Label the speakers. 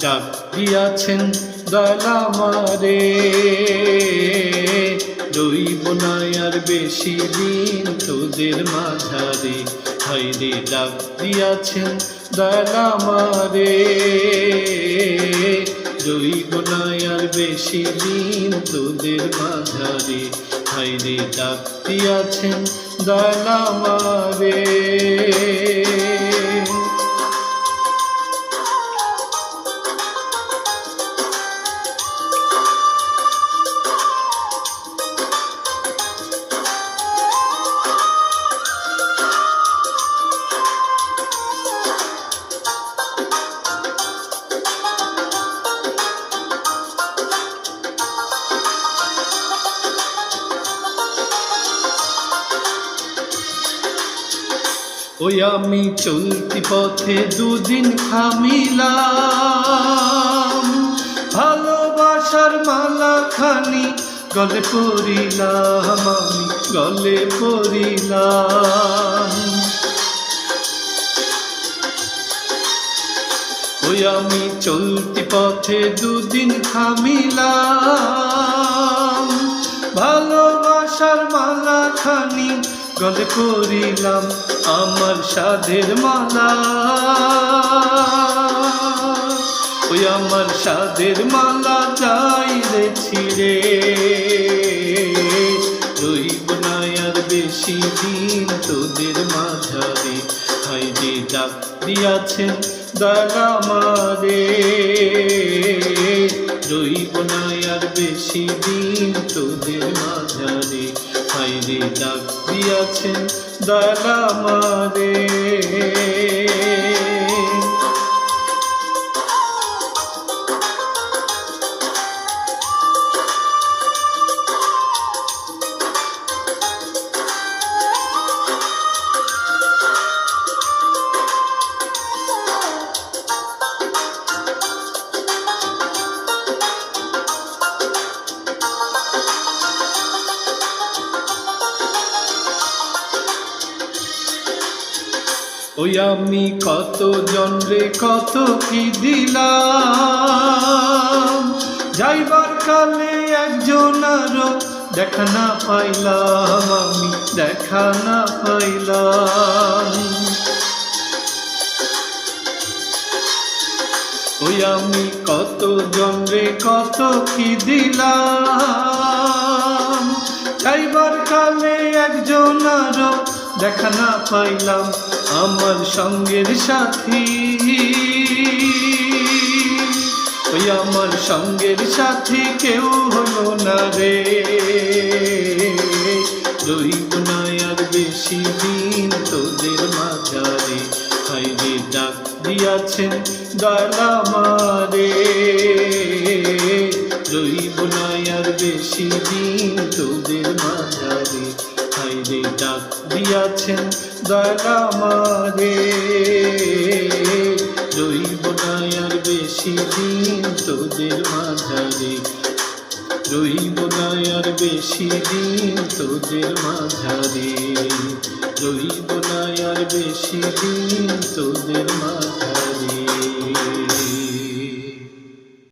Speaker 1: ডাক দিয়াছেন দয়াল আমারে, রইব না আর বেশি দিন তোদের মাঝারে। হায়রে ডাক দিয়াছেন দয়াল আমারে, রইব না আর বেশি দিন তোদের মাঝারে। হায়রে ডাক দিয়াছেন দয়াল আমারে। ওই আমি চলতি পথে দুদিন থামিলাম, ভালোবাসার মালা খানি গলে পরিলাম, আমি গলে পরিলাম। ওই আমি চলতি পথে দুদিন থামিলাম, ভালোবাসার মালা খানি গলে পরিলাম, আমার সাধের মালা। ওই আমার সাধের মালা যাই রে ছিঁড়ে, রইব না আর বেশি দিন তোদের মাঝারে। হায়রে ডাক দিয়াছেন দয়াল আমারে, রইব না আর বেশি দিন তোদের মাঝারে। হায়রে ডাক দিয়াছেন দয়াল আমারে। ওই আমি কত জনরে কত কি দিলাম, যাইবার কালে একজন আরো দেখা না পাইলাম, আমি দেখা না পাইলাম। ওই আমি কত জনরে কত কি দিলাম, যাইবার কালে একজন আরো দেখা না পাইলাম, আমার সঙ্গের সাথী। ওই আমার সঙ্গের সাথী কেউ হলো না রে, রইব না আর বেশি দিন তোদের মাঝারে। হায়রে ডাক দিয়াছেন দয়াল আমারে, রইব না আর বেশি দিন তোদের মাঝারে। হায়রে ডাক দিয়াছেন দয়াল আমারে, রইব না আর বেশি দিন তোদের মাঝারে। রইব না আর বেশি দিন তোদের মাঝারে, রইব না আর বেশি দিন তোদের মাঝারে।